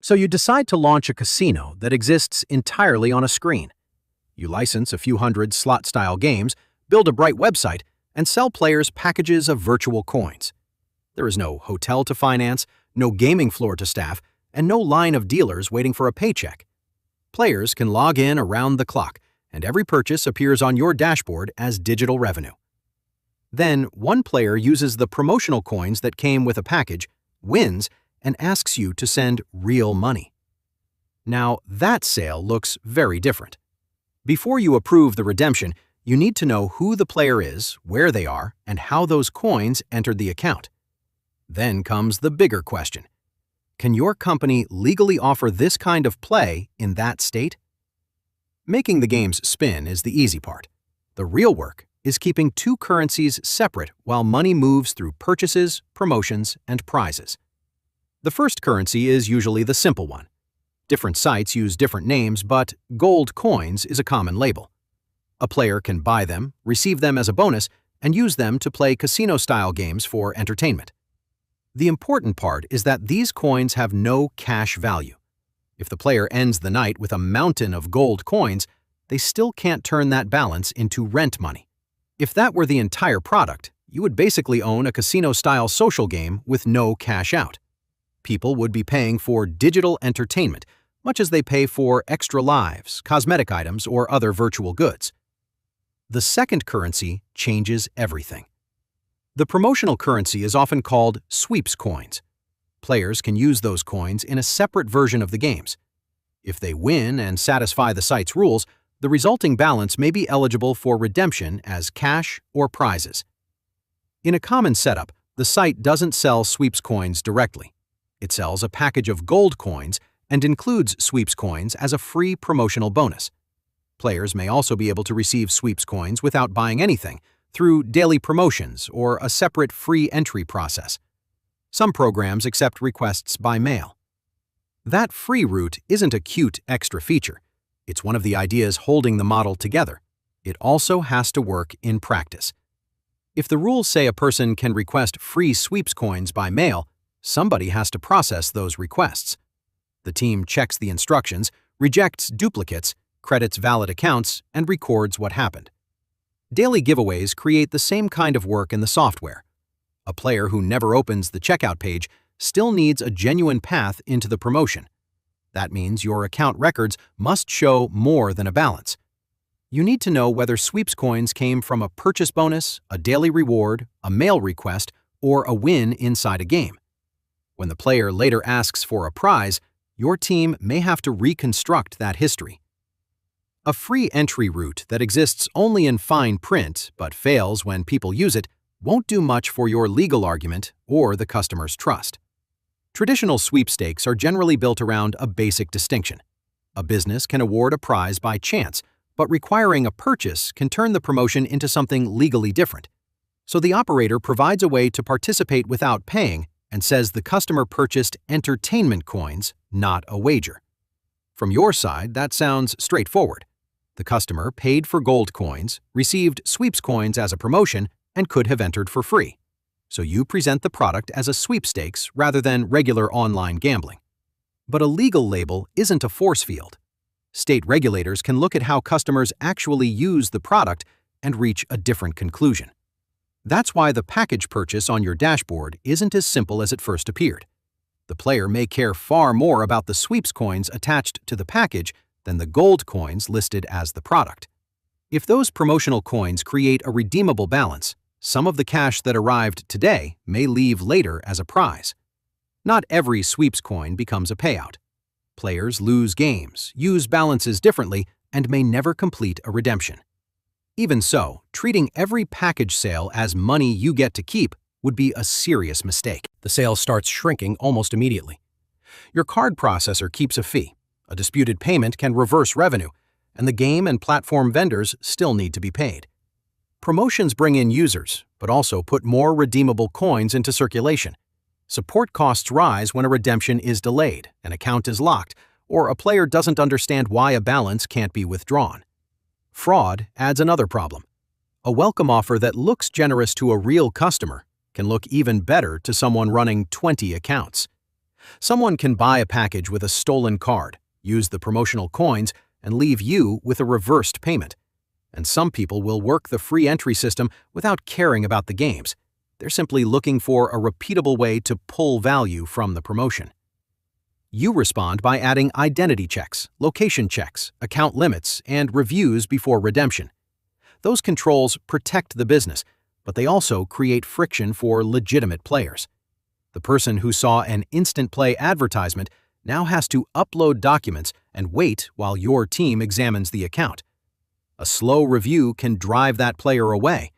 So you decide to launch a casino that exists entirely on a screen. You license a few hundred slot-style games, build a bright website, and sell players packages of virtual coins. There is no hotel to finance, no gaming floor to staff, and no line of dealers waiting for a paycheck. Players can log in around the clock, and every purchase appears on your dashboard as digital revenue. Then, one player uses the promotional coins that came with a package, wins, and asks you to send real money. Now, that sale looks very different. Before you approve the redemption, you need to know who the player is, where they are, and how those coins entered the account. Then comes the bigger question. Can your company legally offer this kind of play in that state? Making the games spin is the easy part. The real work is keeping two currencies separate while money moves through purchases, promotions, and prizes. The first currency is usually the simple one. Different sites use different names, but gold coins is a common label. A player can buy them, receive them as a bonus, and use them to play casino-style games for entertainment. The important part is that these coins have no cash value. If the player ends the night with a mountain of gold coins, they still can't turn that balance into rent money. If that were the entire product, you would basically own a casino-style social game with no cash out. People would be paying for digital entertainment, much as they pay for extra lives, cosmetic items, or other virtual goods. The second currency changes everything. The promotional currency is often called sweeps coins. Players can use those coins in a separate version of the games. If they win and satisfy the site's rules, the resulting balance may be eligible for redemption as cash or prizes. In a common setup, the site doesn't sell sweeps coins directly. It sells a package of gold coins and includes sweeps coins as a free promotional bonus. Players may also be able to receive sweeps coins without buying anything, through daily promotions or a separate free entry process. Some programs accept requests by mail. That free route isn't a cute extra feature. It's one of the ideas holding the model together. It also has to work in practice. If the rules say a person can request free sweeps coins by mail, somebody has to process those requests. The team checks the instructions, rejects duplicates, credits valid accounts, and records what happened. Daily giveaways create the same kind of work in the software. A player who never opens the checkout page still needs a genuine path into the promotion. That means your account records must show more than a balance. You need to know whether sweeps coins came from a purchase bonus, a daily reward, a mail request, or a win inside a game. When the player later asks for a prize, your team may have to reconstruct that history. A free entry route that exists only in fine print but fails when people use it won't do much for your legal argument or the customer's trust. Traditional sweepstakes are generally built around a basic distinction. A business can award a prize by chance, but requiring a purchase can turn the promotion into something legally different. So the operator provides a way to participate without paying and says the customer purchased entertainment coins, not a wager. From your side, that sounds straightforward. The customer paid for gold coins, received sweeps coins as a promotion, and could have entered for free. So you present the product as a sweepstakes rather than regular online gambling. But a legal label isn't a force field. State regulators can look at how customers actually use the product and reach a different conclusion. That's why the package purchase on your dashboard isn't as simple as it first appeared. The player may care far more about the sweeps coins attached to the package than the gold coins listed as the product. If those promotional coins create a redeemable balance, some of the cash that arrived today may leave later as a prize. Not every sweeps coin becomes a payout. Players lose games, use balances differently, and may never complete a redemption. Even so, treating every package sale as money you get to keep would be a serious mistake. The sale starts shrinking almost immediately. Your card processor keeps a fee. A disputed payment can reverse revenue, and the game and platform vendors still need to be paid. Promotions bring in users, but also put more redeemable coins into circulation. Support costs rise when a redemption is delayed, an account is locked, or a player doesn't understand why a balance can't be withdrawn. Fraud adds another problem. A welcome offer that looks generous to a real customer can look even better to someone running 20 accounts. Someone can buy a package with a stolen card, use the promotional coins, and leave you with a reversed payment. And some people will work the free entry system without caring about the games. They're simply looking for a repeatable way to pull value from the promotion. You respond by adding identity checks, location checks, account limits, and reviews before redemption. Those controls protect the business, but they also create friction for legitimate players. The person who saw an instant play advertisement now has to upload documents and wait while your team examines the account. A slow review can drive that player away.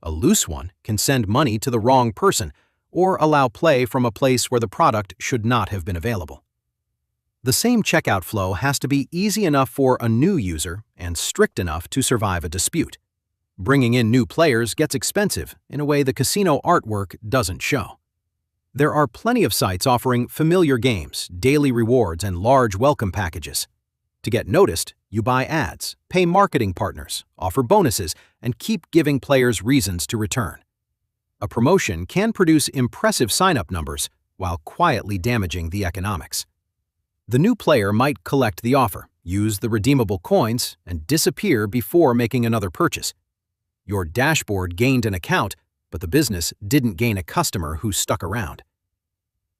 A loose one can send money to the wrong person or allow play from a place where the product should not have been available. The same checkout flow has to be easy enough for a new user and strict enough to survive a dispute. Bringing in new players gets expensive in a way the casino artwork doesn't show. There are plenty of sites offering familiar games, daily rewards, and large welcome packages. To get noticed, you buy ads, pay marketing partners, offer bonuses, and keep giving players reasons to return. A promotion can produce impressive sign-up numbers while quietly damaging the economics. The new player might collect the offer, use the redeemable coins, and disappear before making another purchase. Your dashboard gained an account, but the business didn't gain a customer who stuck around.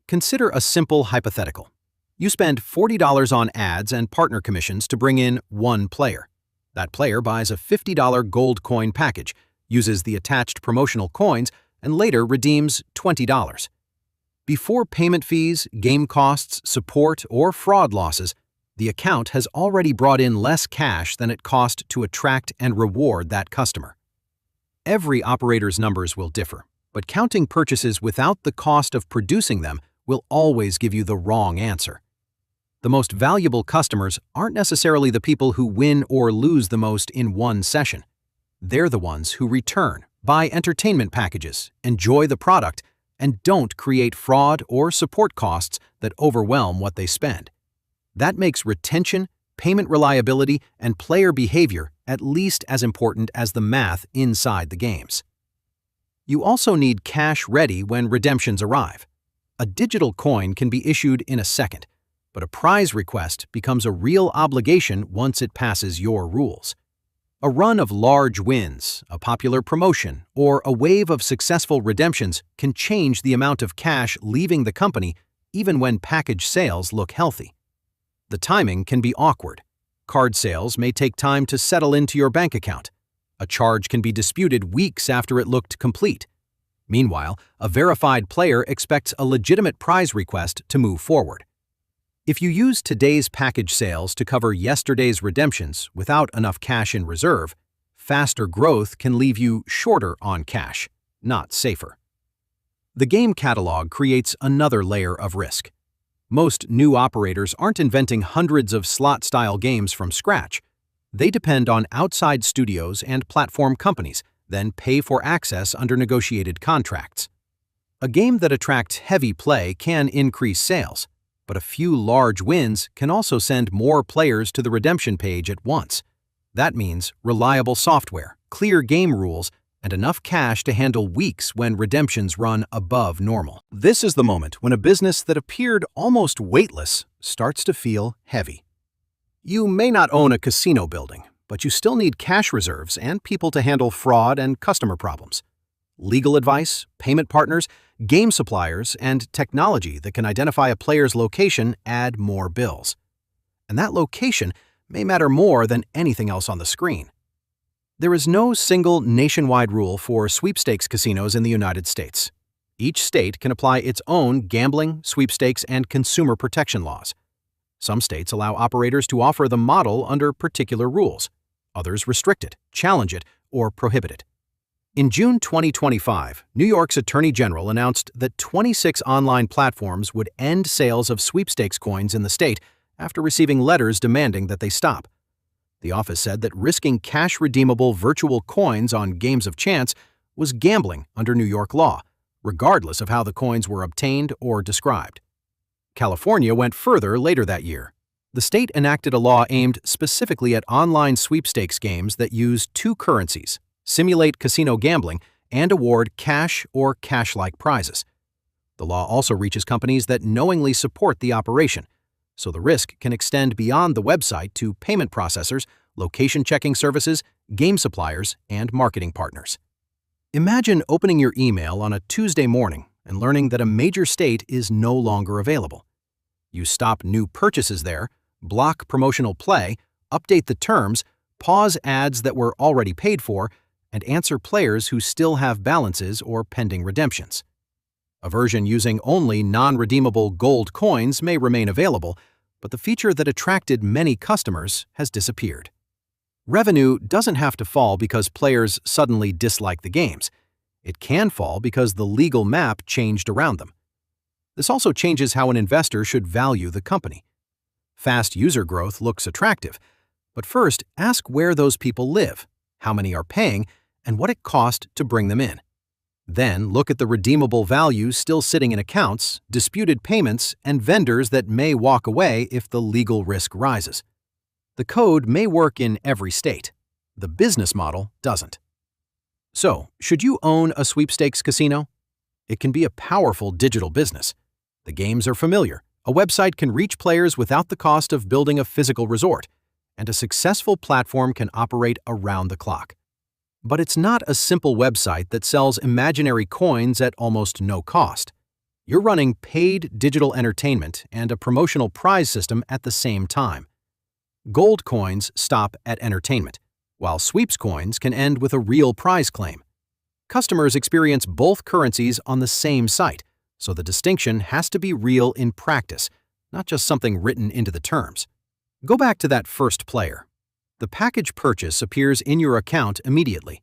Consider a simple hypothetical. You spend $40 on ads and partner commissions to bring in one player. That player buys a $50 gold coin package, uses the attached promotional coins, and later redeems $20. Before payment fees, game costs, support, or fraud losses, the account has already brought in less cash than it cost to attract and reward that customer. Every operator's numbers will differ, but counting purchases without the cost of producing them will always give you the wrong answer. The most valuable customers aren't necessarily the people who win or lose the most in one session. They're the ones who return, buy entertainment packages, enjoy the product, and don't create fraud or support costs that overwhelm what they spend. That makes retention, payment reliability, and player behavior at least as important as the math inside the games. You also need cash ready when redemptions arrive. A digital coin can be issued in a second, but a prize request becomes a real obligation once it passes your rules. A run of large wins, a popular promotion, or a wave of successful redemptions can change the amount of cash leaving the company even when package sales look healthy. The timing can be awkward. Card sales may take time to settle into your bank account. A charge can be disputed weeks after it looked complete. Meanwhile, a verified player expects a legitimate prize request to move forward. If you use today's package sales to cover yesterday's redemptions without enough cash in reserve, faster growth can leave you shorter on cash, not safer. The game catalog creates another layer of risk. Most new operators aren't inventing hundreds of slot-style games from scratch. They depend on outside studios and platform companies, then pay for access under negotiated contracts. A game that attracts heavy play can increase sales, but a few large wins can also send more players to the redemption page at once. That means reliable software, clear game rules, and enough cash to handle weeks when redemptions run above normal. This is the moment when a business that appeared almost weightless starts to feel heavy. You may not own a casino building, but you still need cash reserves and people to handle fraud and customer problems. Legal advice, payment partners, game suppliers, and technology that can identify a player's location add more bills. And that location may matter more than anything else on the screen. There is no single nationwide rule for sweepstakes casinos in the United States. Each state can apply its own gambling, sweepstakes, and consumer protection laws. Some states allow operators to offer the model under particular rules. Others restrict it, challenge it, or prohibit it. In June 2025, New York's Attorney General announced that 26 online platforms would end sales of sweepstakes coins in the state after receiving letters demanding that they stop. The office said that risking cash-redeemable virtual coins on games of chance was gambling under New York law, regardless of how the coins were obtained or described. California went further later that year. The state enacted a law aimed specifically at online sweepstakes games that use two currencies, simulate casino gambling, and award cash or cash-like prizes. The law also reaches companies that knowingly support the operation, so the risk can extend beyond the website to payment processors, location checking services, game suppliers, and marketing partners. Imagine opening your email on a Tuesday morning and learning that a major state is no longer available. You stop new purchases there, block promotional play, update the terms, pause ads that were already paid for, and answer players who still have balances or pending redemptions. A version using only non-redeemable gold coins may remain available, but the feature that attracted many customers has disappeared. Revenue doesn't have to fall because players suddenly dislike the games. It can fall because the legal map changed around them. This also changes how an investor should value the company. Fast user growth looks attractive, but first ask where those people live, how many are paying, and what it cost to bring them in. Then look at the redeemable values still sitting in accounts, disputed payments, and vendors that may walk away if the legal risk rises. The code may work in every state. The business model doesn't. So, should you own a sweepstakes casino? It can be a powerful digital business. The games are familiar. A website can reach players without the cost of building a physical resort, and a successful platform can operate around the clock. But it's not a simple website that sells imaginary coins at almost no cost. You're running paid digital entertainment and a promotional prize system at the same time. Gold coins stop at entertainment, while sweeps coins can end with a real prize claim. Customers experience both currencies on the same site, so the distinction has to be real in practice, not just something written into the terms. Go back to that first player. The package purchase appears in your account immediately.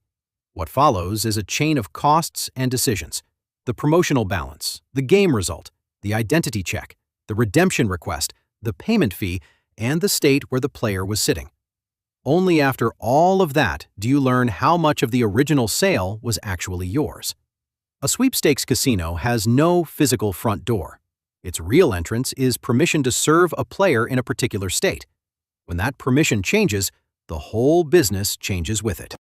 What follows is a chain of costs and decisions: the promotional balance, the game result, the identity check, the redemption request, the payment fee, and the state where the player was sitting. Only after all of that do you learn how much of the original sale was actually yours. A sweepstakes casino has no physical front door. Its real entrance is permission to serve a player in a particular state. When that permission changes, the whole business changes with it.